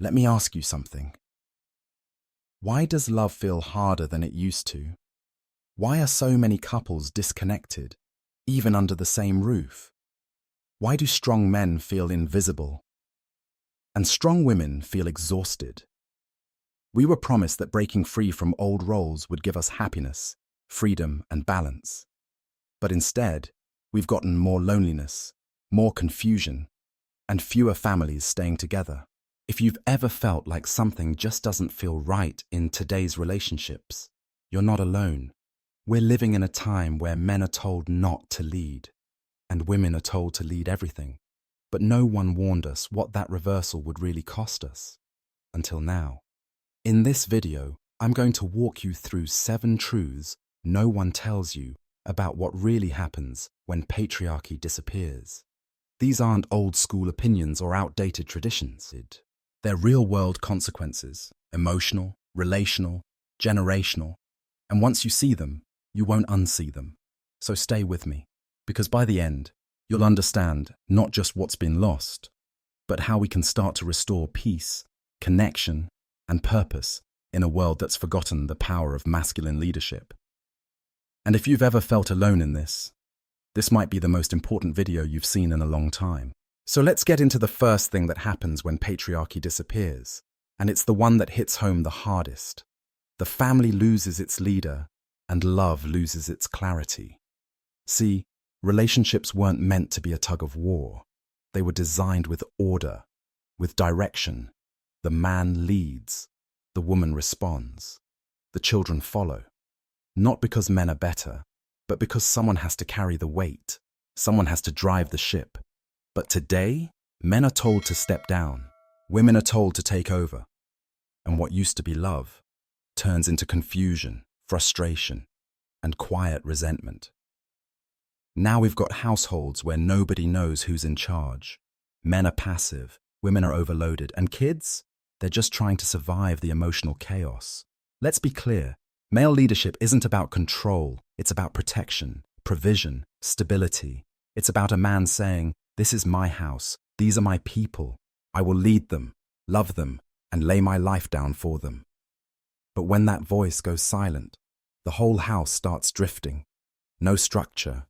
Let me ask you something. Why does love feel harder than it used to? Why are so many couples disconnected, even under the same roof? Why do strong men feel invisible and strong women feel exhausted? We were promised that breaking free from old roles would give us happiness, freedom, and balance. But instead, we've gotten more loneliness, more confusion, and fewer families staying together. If you've ever felt like something just doesn't feel right in today's relationships, you're not alone. We're living in a time where men are told not to lead, and women are told to lead everything. But no one warned us what that reversal would really cost us. Until now. In this video, I'm going to walk you through 7 truths no one tells you about what really happens when patriarchy disappears. These aren't old-school opinions or outdated traditions. They're real-world consequences, emotional, relational, generational, and once you see them, you won't unsee them. So stay with me, because by the end, you'll understand not just what's been lost, but how we can start to restore peace, connection, and purpose in a world that's forgotten the power of masculine leadership. And if you've ever felt alone in this might be the most important video you've seen in a long time. So let's get into the first thing that happens when patriarchy disappears, and it's the one that hits home the hardest. The family loses its leader, and love loses its clarity. See, relationships weren't meant to be a tug of war. They were designed with order, with direction. The man leads, the woman responds, the children follow. Not because men are better, but because someone has to carry the weight, someone has to drive the ship. But today, men are told to step down, women are told to take over, and what used to be love turns into confusion, frustration, and quiet resentment. Now we've got households where nobody knows who's in charge. Men are passive, women are overloaded, and kids? They're just trying to survive the emotional chaos. Let's be clear, male leadership isn't about control, it's about protection, provision, stability. It's about a man saying, "This is my house, these are my people, I will lead them, love them, and lay my life down for them." But when that voice goes silent, the whole house starts drifting. No structure,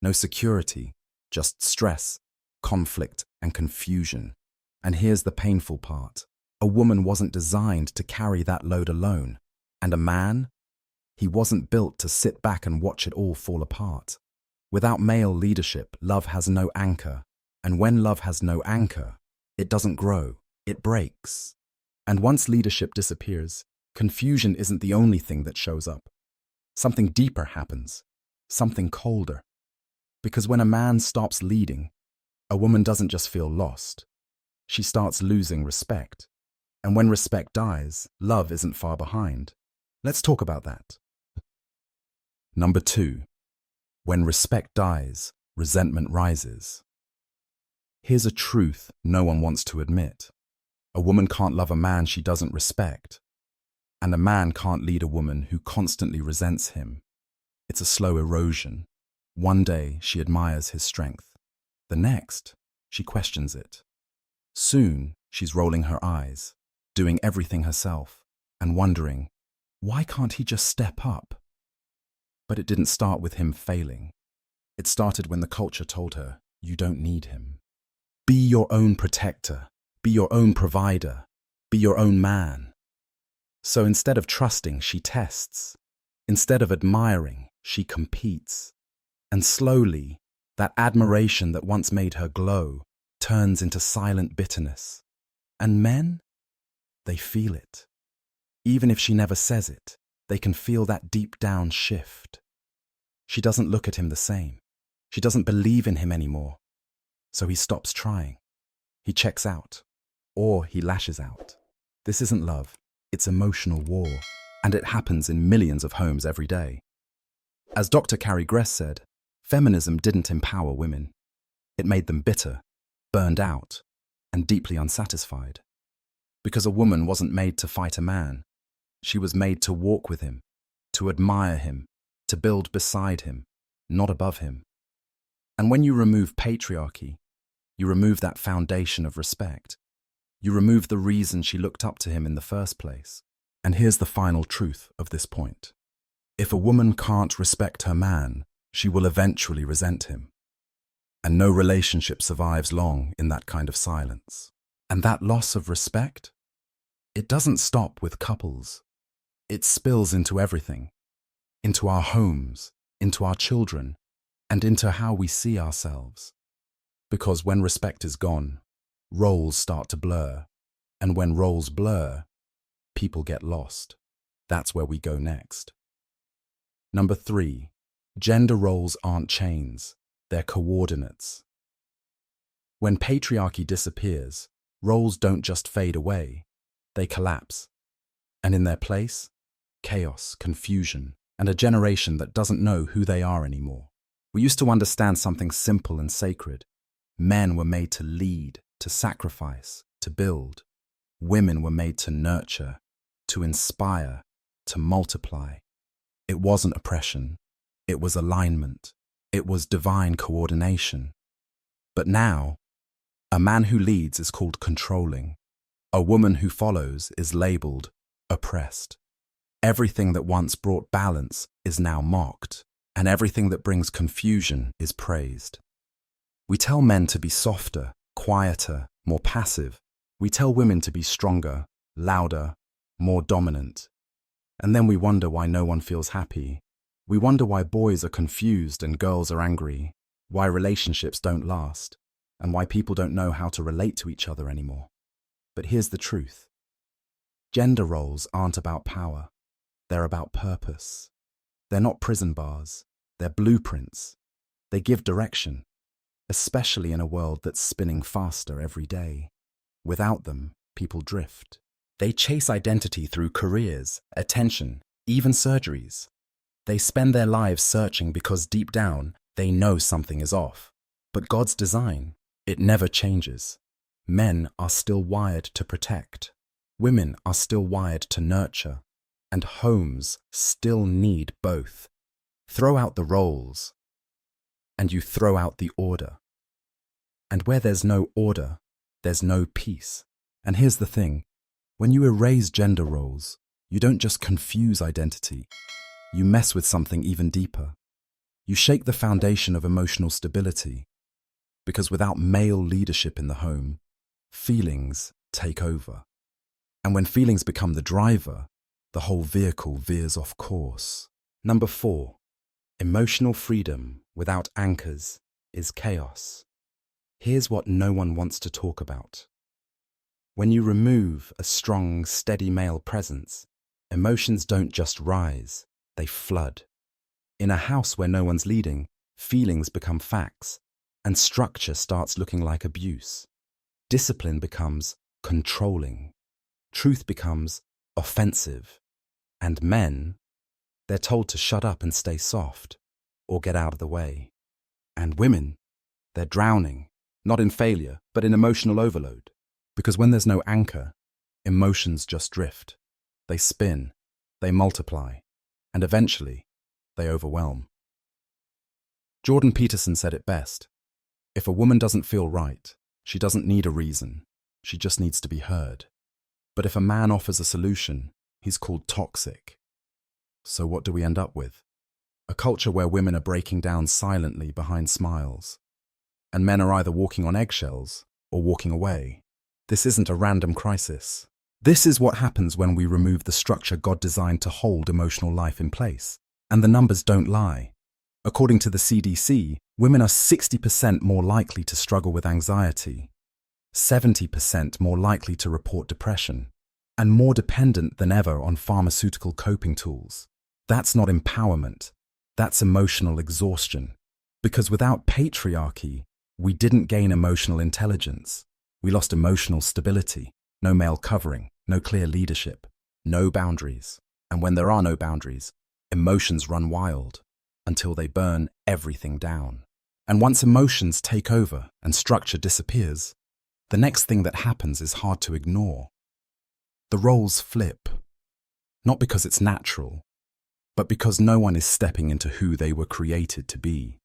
no security, just stress, conflict, and confusion. And here's the painful part. A woman wasn't designed to carry that load alone. And a man? He wasn't built to sit back and watch it all fall apart. Without male leadership, love has no anchor. And when love has no anchor, it doesn't grow, it breaks. And once leadership disappears, confusion isn't the only thing that shows up. Something deeper happens, something colder. Because when a man stops leading, a woman doesn't just feel lost. She starts losing respect. And when respect dies, love isn't far behind. Let's talk about that. Number 2. When respect dies, resentment rises. Here's a truth no one wants to admit. A woman can't love a man she doesn't respect. And a man can't lead a woman who constantly resents him. It's a slow erosion. One day, she admires his strength. The next, she questions it. Soon, she's rolling her eyes, doing everything herself, and wondering, why can't he just step up? But it didn't start with him failing. It started when the culture told her, you don't need him. Be your own protector, be your own provider, be your own man. So instead of trusting, she tests. Instead of admiring, she competes. And slowly, that admiration that once made her glow turns into silent bitterness. And men? They feel it. Even if she never says it, they can feel that deep down shift. She doesn't look at him the same. She doesn't believe in him anymore. So he stops trying. He checks out. Or he lashes out. This isn't love. It's emotional war. And it happens in millions of homes every day. As Dr. Carrie Gress said, feminism didn't empower women. It made them bitter, burned out, and deeply unsatisfied. Because a woman wasn't made to fight a man. She was made to walk with him, to admire him, to build beside him, not above him. And when you remove patriarchy, you remove that foundation of respect. You remove the reason she looked up to him in the first place. And here's the final truth of this point. If a woman can't respect her man, she will eventually resent him. And no relationship survives long in that kind of silence. And that loss of respect, it doesn't stop with couples. It spills into everything, into our homes, into our children, and into how we see ourselves. Because when respect is gone, roles start to blur. And when roles blur, people get lost. That's where we go next. Number 3, gender roles aren't chains, they're coordinates. When patriarchy disappears, roles don't just fade away, they collapse. And in their place, chaos, confusion, and a generation that doesn't know who they are anymore. We used to understand something simple and sacred. Men were made to lead, to sacrifice, to build. Women were made to nurture, to inspire, to multiply. It wasn't oppression. It was alignment. It was divine coordination. But now, a man who leads is called controlling. A woman who follows is labeled oppressed. Everything that once brought balance is now mocked, and everything that brings confusion is praised. We tell men to be softer, quieter, more passive. We tell women to be stronger, louder, more dominant. And then we wonder why no one feels happy. We wonder why boys are confused and girls are angry, why relationships don't last, and why people don't know how to relate to each other anymore. But here's the truth. Gender roles aren't about power. They're about purpose. They're not prison bars. They're blueprints. They give direction, especially in a world that's spinning faster every day. Without them, people drift. They chase identity through careers, attention, even surgeries. They spend their lives searching because deep down, they know something is off. But God's design, it never changes. Men are still wired to protect. Women are still wired to nurture. And homes still need both. Throw out the roles, and you throw out the order. And where there's no order, there's no peace. And here's the thing. When you erase gender roles, you don't just confuse identity. You mess with something even deeper. You shake the foundation of emotional stability. Because without male leadership in the home, feelings take over. And when feelings become the driver, the whole vehicle veers off course. Number 4, emotional freedom without anchors is chaos. Here's what no one wants to talk about. When you remove a strong, steady male presence, emotions don't just rise, they flood. In a house where no one's leading, feelings become facts, and structure starts looking like abuse. Discipline becomes controlling. Truth becomes offensive. And men, they're told to shut up and stay soft, or get out of the way. And women, they're drowning, not in failure, but in emotional overload. Because when there's no anchor, emotions just drift. They spin, they multiply, and eventually, they overwhelm. Jordan Peterson said it best. If a woman doesn't feel right, she doesn't need a reason. She just needs to be heard. But if a man offers a solution, he's called toxic. So what do we end up with? A culture where women are breaking down silently behind smiles, and men are either walking on eggshells or walking away. This isn't a random crisis. This is what happens when we remove the structure God designed to hold emotional life in place. And the numbers don't lie. According to the CDC, women are 60% more likely to struggle with anxiety, 70% more likely to report depression, and more dependent than ever on pharmaceutical coping tools. That's not empowerment. That's emotional exhaustion. Because without patriarchy, we didn't gain emotional intelligence. We lost emotional stability. No male covering, no clear leadership, no boundaries. And when there are no boundaries, emotions run wild until they burn everything down. And once emotions take over and structure disappears, the next thing that happens is hard to ignore. The roles flip, not because it's natural, but because no one is stepping into who they were created to be.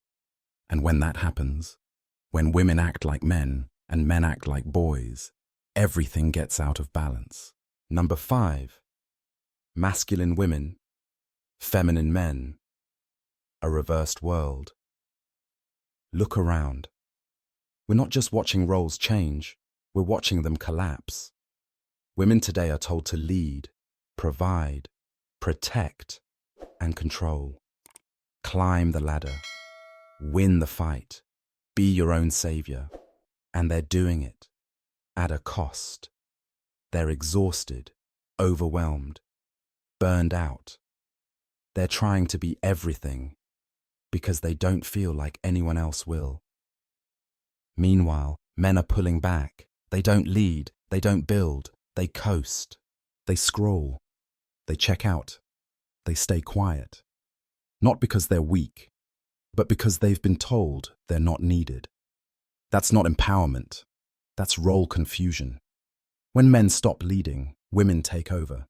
And when that happens, when women act like men and men act like boys, everything gets out of balance. Number 5, masculine women, feminine men, a reversed world. Look around. We're not just watching roles change, we're watching them collapse. Women today are told to lead, provide, protect, and control. Climb the ladder, win the fight, be your own savior. And they're doing it at a cost. They're exhausted, overwhelmed, burned out. They're trying to be everything because they don't feel like anyone else will. Meanwhile, men are pulling back. They don't lead, they don't build, they coast, they scroll, they check out, they stay quiet. Not because they're weak, but because they've been told they're not needed. That's not empowerment, that's role confusion. When men stop leading, women take over,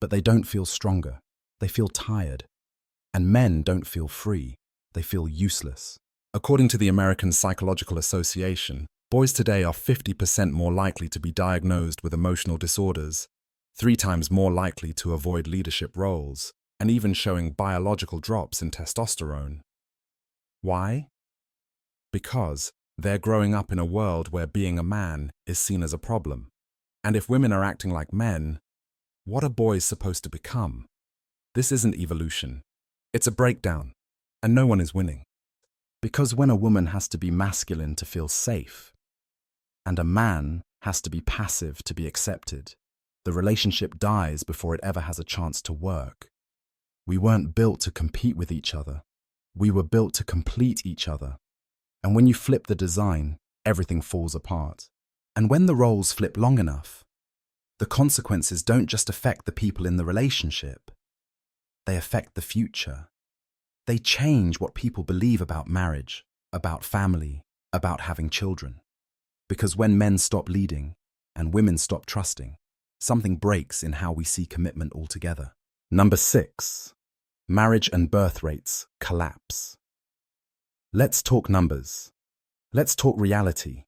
but they don't feel stronger, they feel tired. And men don't feel free, they feel useless. According to the American Psychological Association, boys today are 50% more likely to be diagnosed with emotional disorders, 3 times more likely to avoid leadership roles, and even showing biological drops in testosterone. Why? Because they're growing up in a world where being a man is seen as a problem. And if women are acting like men, what are boys supposed to become? This isn't evolution. It's a breakdown, and no one is winning. Because when a woman has to be masculine to feel safe, and a man has to be passive to be accepted, the relationship dies before it ever has a chance to work. We weren't built to compete with each other. We were built to complete each other. And when you flip the design, everything falls apart. And when the roles flip long enough, the consequences don't just affect the people in the relationship. They affect the future. They change what people believe about marriage, about family, about having children. Because when men stop leading and women stop trusting, something breaks in how we see commitment altogether. Number 6, marriage and birth rates collapse. Let's talk numbers. Let's talk reality.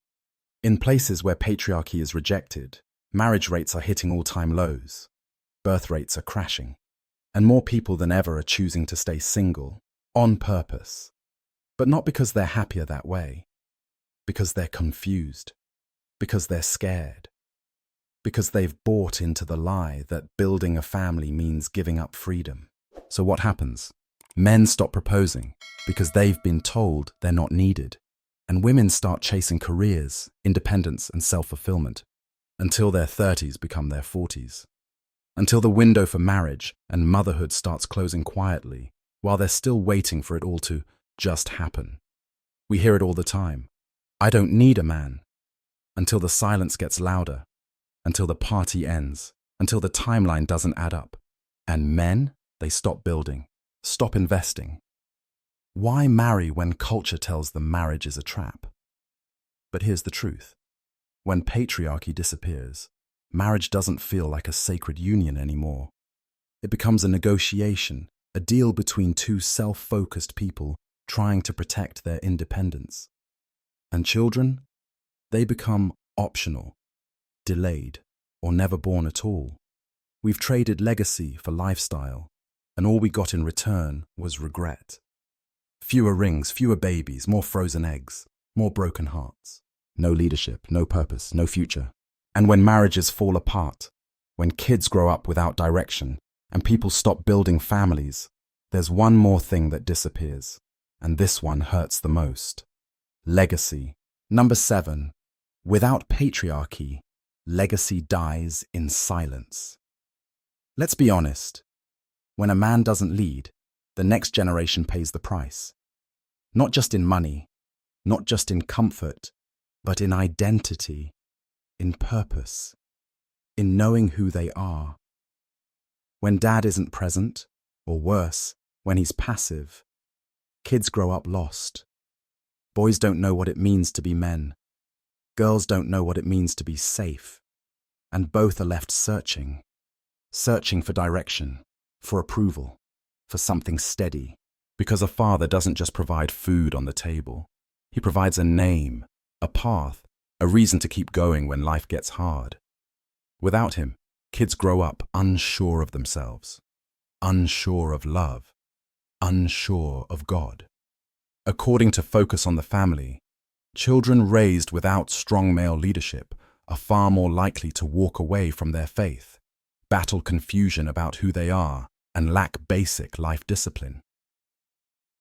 In places where patriarchy is rejected, marriage rates are hitting all-time lows. Birth rates are crashing. And more people than ever are choosing to stay single, on purpose. But not because they're happier that way. Because they're confused. Because they're scared. Because they've bought into the lie that building a family means giving up freedom. So what happens? Men stop proposing because they've been told they're not needed. And women start chasing careers, independence, and self-fulfillment until their 30s become their 40s. Until the window for marriage and motherhood starts closing quietly while they're still waiting for it all to just happen. We hear it all the time. I don't need a man. Until the silence gets louder, until the party ends, until the timeline doesn't add up. And men, they stop building, stop investing. Why marry when culture tells them marriage is a trap? But here's the truth. When patriarchy disappears, marriage doesn't feel like a sacred union anymore. It becomes a negotiation, a deal between two self-focused people trying to protect their independence. And children? They become optional, delayed, or never born at all. We've traded legacy for lifestyle, and all we got in return was regret. Fewer rings, fewer babies, more frozen eggs, more broken hearts. No leadership, no purpose, no future. And when marriages fall apart, when kids grow up without direction, and people stop building families, there's one more thing that disappears, and this one hurts the most. Legacy. Number 7. Without patriarchy, legacy dies in silence. Let's be honest. When a man doesn't lead, the next generation pays the price. Not just in money, not just in comfort, but in identity, in purpose, in knowing who they are. When dad isn't present, or worse, when he's passive, kids grow up lost. Boys don't know what it means to be men. Girls don't know what it means to be safe. And both are left searching for direction, for approval, for something steady. Because a father doesn't just provide food on the table. He provides a name, a path, a reason to keep going when life gets hard. Without him, kids grow up unsure of themselves, unsure of love, unsure of God. According to Focus on the Family, children raised without strong male leadership are far more likely to walk away from their faith, battle confusion about who they are, and lack basic life discipline.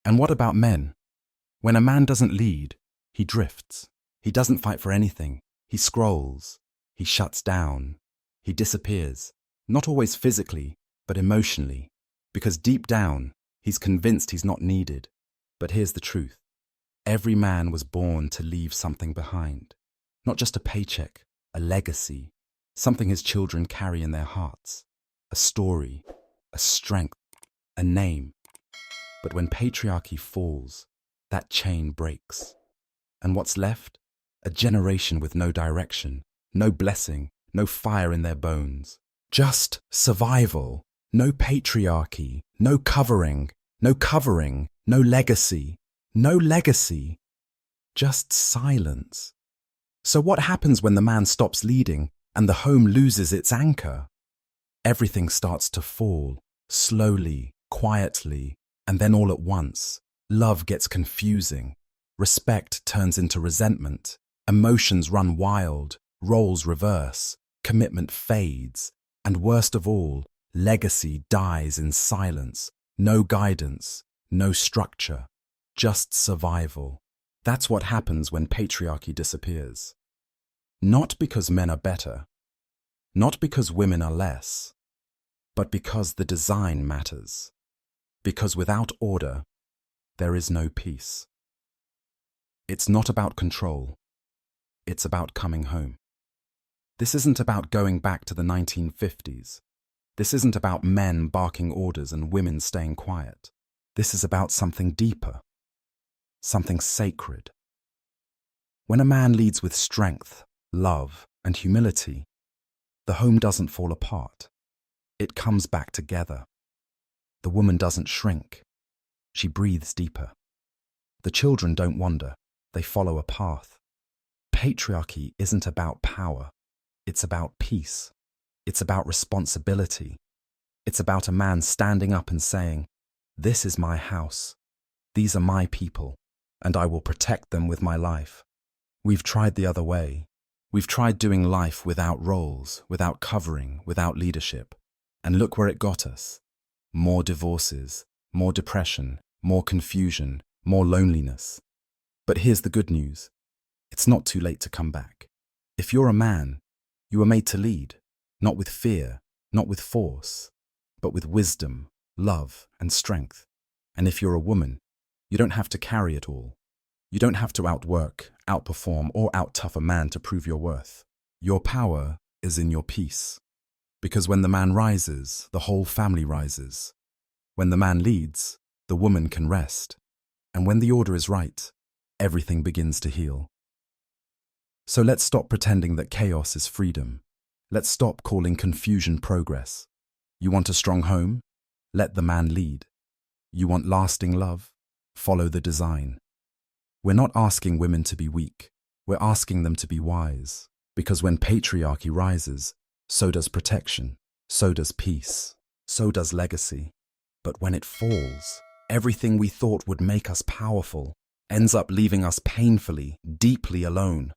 And what about men? When a man doesn't lead, he drifts. He doesn't fight for anything. He scrolls. He shuts down. He disappears. Not always physically, but emotionally. Because deep down, he's convinced he's not needed. But here's the truth. Every man was born to leave something behind. Not just a paycheck, a legacy, something his children carry in their hearts. A story, a strength, a name. But when patriarchy falls, that chain breaks. And what's left? A generation with no direction, no blessing, no fire in their bones. Just survival. No patriarchy, no covering, no legacy, no legacy. Just silence. So what happens when the man stops leading and the home loses its anchor? Everything starts to fall, slowly, quietly, and then all at once. Love gets confusing. Respect turns into resentment. Emotions run wild. Roles reverse. Commitment fades. And worst of all, legacy dies in silence. No guidance, no structure, just survival. That's what happens when patriarchy disappears. Not because men are better, not because women are less, but because the design matters. Because without order, there is no peace. It's not about control. It's about coming home. This isn't about going back to the 1950s. This isn't about men barking orders and women staying quiet. This is about something deeper, something sacred. When a man leads with strength, love, and humility, the home doesn't fall apart. It comes back together. The woman doesn't shrink. She breathes deeper. The children don't wander. They follow a path. Patriarchy isn't about power. It's about peace. It's about responsibility. It's about a man standing up and saying, "This is my house. These are my people, and I will protect them with my life." We've tried the other way. We've tried doing life without roles, without covering, without leadership. And look where it got us. More divorces, more depression, more confusion, more loneliness. But here's the good news. It's not too late to come back. If you're a man, you were made to lead, not with fear, not with force, but with wisdom, love, and strength. And if you're a woman, you don't have to carry it all. You don't have to outwork, outperform, or out-tough a man to prove your worth. Your power is in your peace. Because when the man rises, the whole family rises. When the man leads, the woman can rest. And when the order is right, everything begins to heal. So let's stop pretending that chaos is freedom. Let's stop calling confusion progress. You want a strong home? Let the man lead. You want lasting love? Follow the design. We're not asking women to be weak. We're asking them to be wise. Because when patriarchy rises, so does protection, so does peace, so does legacy. But when it falls, everything we thought would make us powerful ends up leaving us painfully, deeply alone.